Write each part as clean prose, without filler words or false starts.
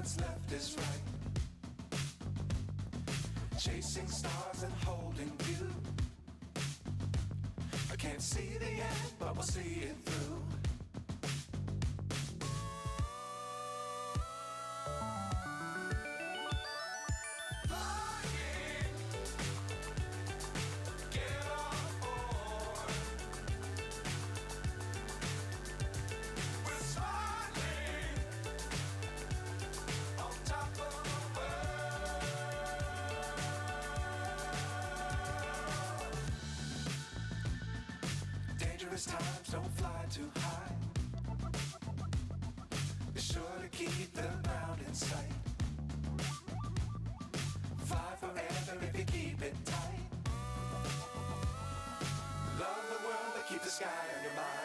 what's left is right. Chasing stars and holding you. I can't see the end, but we'll see it through. Times don't fly too high. Be sure to keep the ground in sight. Fly forever if you keep it tight. Love the world but keep the sky on your mind.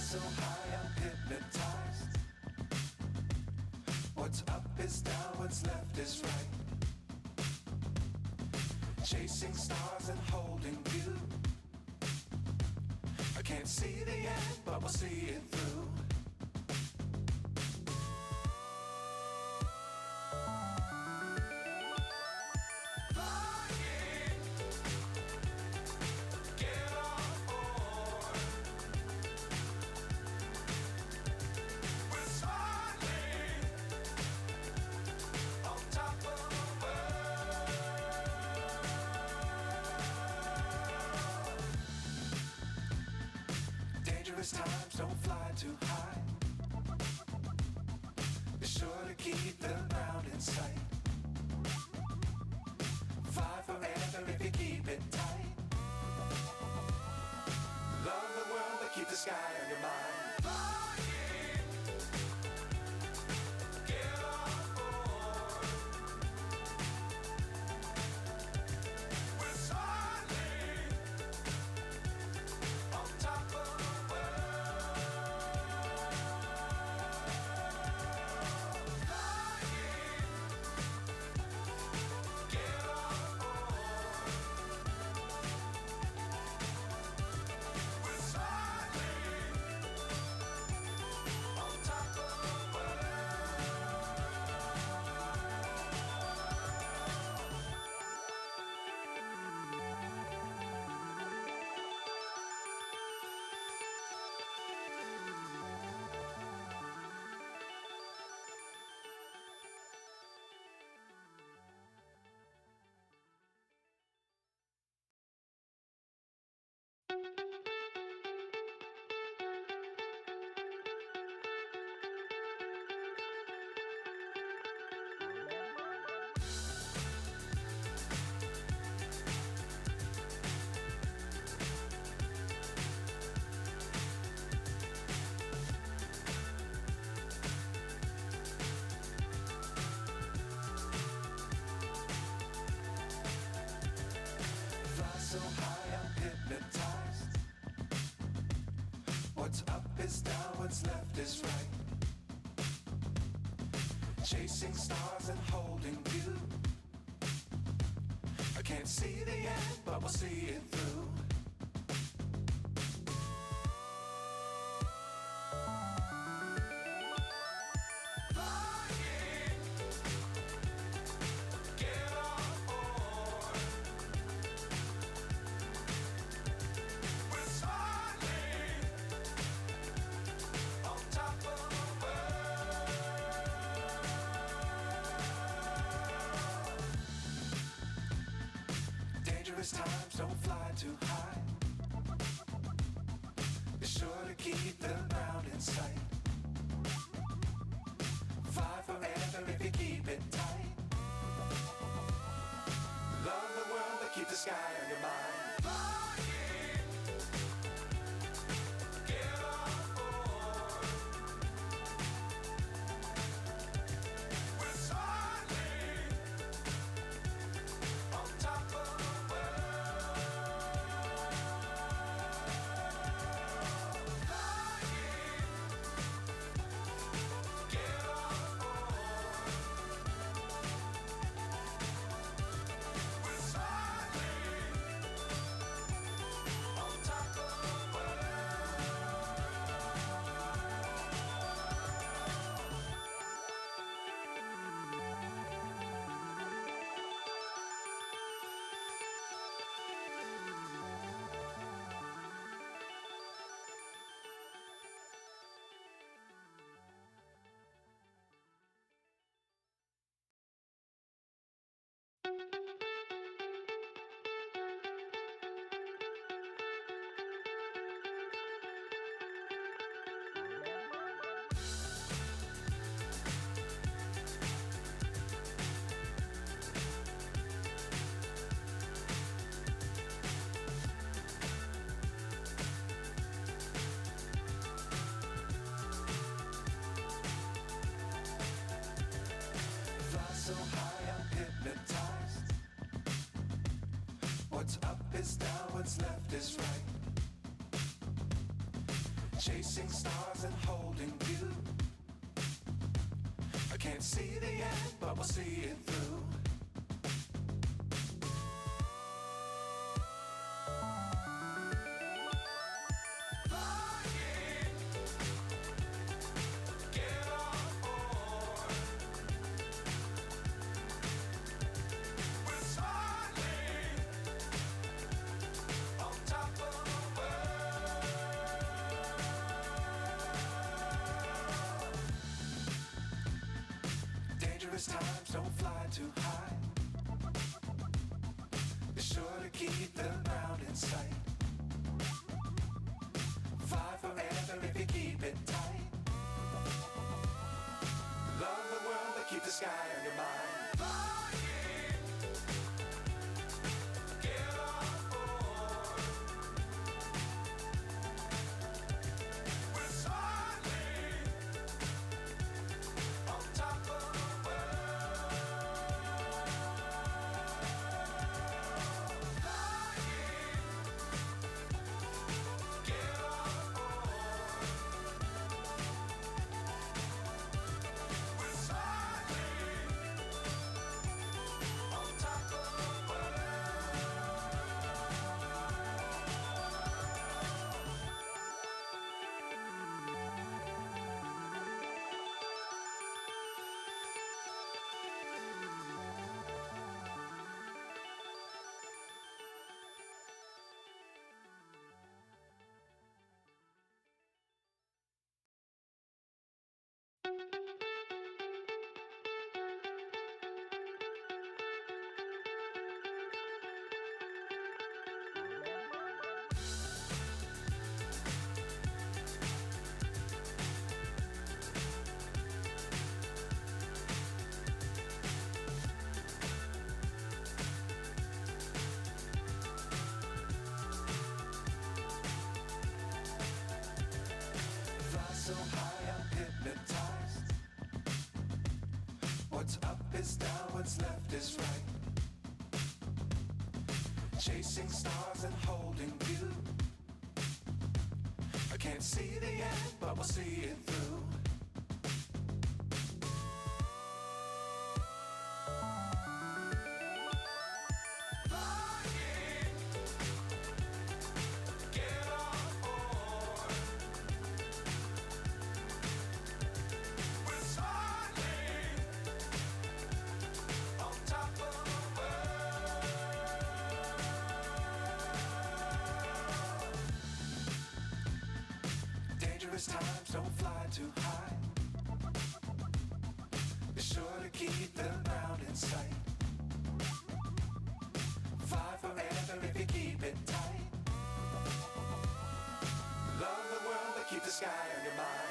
So high I'm hypnotized. What's up is down, what's left is right. Chasing stars and holding you. I can't see the end, but we'll see it through. Times don't fly too high. Be sure to keep the ground in sight. Fly forever if you keep it tight. Love the world but keep the sky on your mind. So high I'm hypnotized. What's up is down, what's left is right. Chasing stars and holding you. I can't see the end, but we'll see it through. Flying, get on board. We're smiling on top of the world. Dangerous times, don't fly too high. Be sure to keep the ground in sight. Fly forever if you keep it tight. Love the world, but keep the sky on your mind. Flying, get on board. We're smiling on top of the world. Flying, get on board. We're smiling on top of the fly so high, I'm hypnotized. What's up is down, what's left is right. Chasing stars and holding you. I can't see the end, but we'll see it through. Flying, get on board. We're smiling on top of the world. Dangerous times, don't fly too high. Be sure to keep the ground in sight. Fly forever if you keep it tight. Love the world, but keep the sky on your mind. Flying, get on board. We're smiling on top of the world. Flying, get on board. We're smiling on top of the fly so high, I'm hypnotized. What's up is down, what's left is right. Chasing stars and holding you. I can't see the end, but we'll see it through. Fly Dangerous times, don't fly too high. Be sure to keep the ground in sight. Fly forever if you keep it tight. Love the world, but keep the sky on your mind.